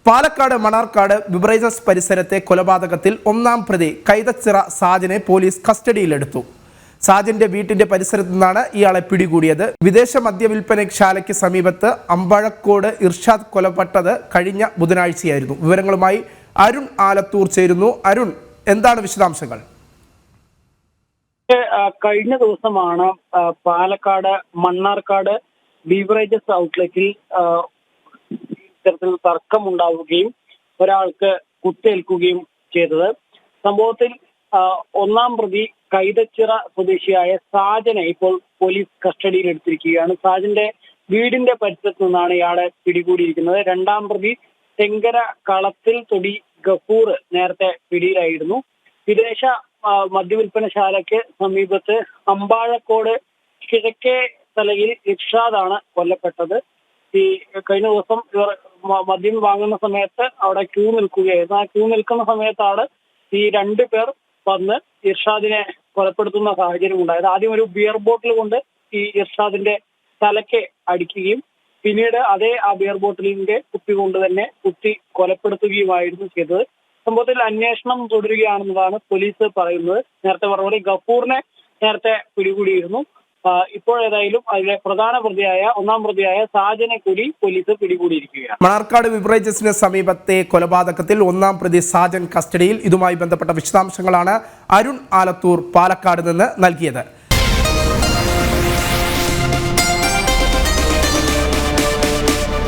Palakkad Mannarkkad beverages പരിസരത്തെ കൊലപാതകത്തിൽ ഒന്നാം പ്രതി കൈതച്ചിറ സാജനെ പോലീസ് കസ്റ്റഡിയിലെടുത്തു. സാജന്റെ വീട്ടിന്റെ പരിസരത്തു നിന്നാണ് ഇയാളെ പിടികൂടിയത്. വിദേശ മദ്യവിൽപ്പനശാലയ്ക്ക് സമീപത്ത് അമ്പഴക്കോട് ഇർഷാദ് കൊലപ്പെട്ടത് കഴിഞ്ഞ ബുധനാഴ്ചയായിരുന്നു. വിവരങ്ങളുമായി അരുൺ ആലത്തൂർ ചേരുന്നു. അരുൺ, എന്താണ് വിശദാംശങ്ങൾ? കഴിഞ്ഞ ദിവസമാണ് പാലക്കാട് മണ്ണാർക്കാട് ബീവറേജസ് ഔട്ട്ലെറ്റിൽ ഇത്തരത്തിൽ തർക്കമുണ്ടാവുകയും ഒരാൾക്ക് കുത്തേൽക്കുകയും ചെയ്തത്. സംഭവത്തിൽ ഒന്നാം പ്രതി കൈതച്ചിറ സ്വദേശിയായ സാജനെ ഇപ്പോൾ പോലീസ് കസ്റ്റഡിയിൽ എടുത്തിരിക്കുകയാണ്. സാജന്റെ വീടിന്റെ പരിസരത്ത് നിന്നാണ് ഇയാളെ പിടികൂടിയിരിക്കുന്നത്. രണ്ടാം പ്രതി തെങ്കര കളത്തിൽ തൊടി ഗഫൂർ നേരത്തെ പിടിയിലായിരുന്നു. വിദേശ മദ്യവിൽപ്പനശാലയ്ക്ക് സമീപത്ത് അമ്പാഴക്കോട് കിഴക്കേ തലയിൽ ഇർഷാദാണ് കൊല്ലപ്പെട്ടത്. ഈ കഴിഞ്ഞ ദിവസം ഇവർ മദ്യം വാങ്ങുന്ന സമയത്ത് അവിടെ ക്യൂ നിൽക്കുകയായിരുന്നു. ആ ക്യൂ നിൽക്കുന്ന സമയത്താണ് ഈ രണ്ടു പേർ വന്ന് ഇർഷാദിനെ കൊലപ്പെടുത്തുന്ന സാഹചര്യം ഉണ്ടായത്. ആദ്യം ഒരു ബിയർ ബോട്ടിൽ കൊണ്ട് ഈ ഇർഷാദിന്റെ തലയ്ക്ക് അടിക്കുകയും പിന്നീട് ആ ബിയർ ബോട്ടിലിന്റെ കുപ്പി കൊണ്ട് തന്നെ കുത്തി കൊലപ്പെടുത്തുകയുമായിരുന്നു ചെയ്തത്. സംഭവത്തിൽ അന്വേഷണം തുടരുകയാണെന്നതാണ് പോലീസ് പറയുന്നത്. നേരത്തെ പറഞ്ഞ പോലെ ഗഫൂറിനെ നേരത്തെ പിടികൂടിയിരുന്നു. ഇപ്പോഴേതായാലും അതിലെ പ്രധാന പ്രതിയായ ഒന്നാം പ്രതിയായ സാജനെ കൂടി പോലീസ് പിടികൂടിയിരിക്കുകയാണ്. മണാർക്കാട് ബിവറേജസിന് സമീപത്തെ കൊലപാതകത്തിൽ ഒന്നാം പ്രതി സാജൻ കസ്റ്റഡിയിൽ. ഇതുമായി ബന്ധപ്പെട്ട വിശദാംശങ്ങളാണ് അരുൺ ആലത്തൂർ പാലക്കാട് നിന്ന് നൽകിയത്.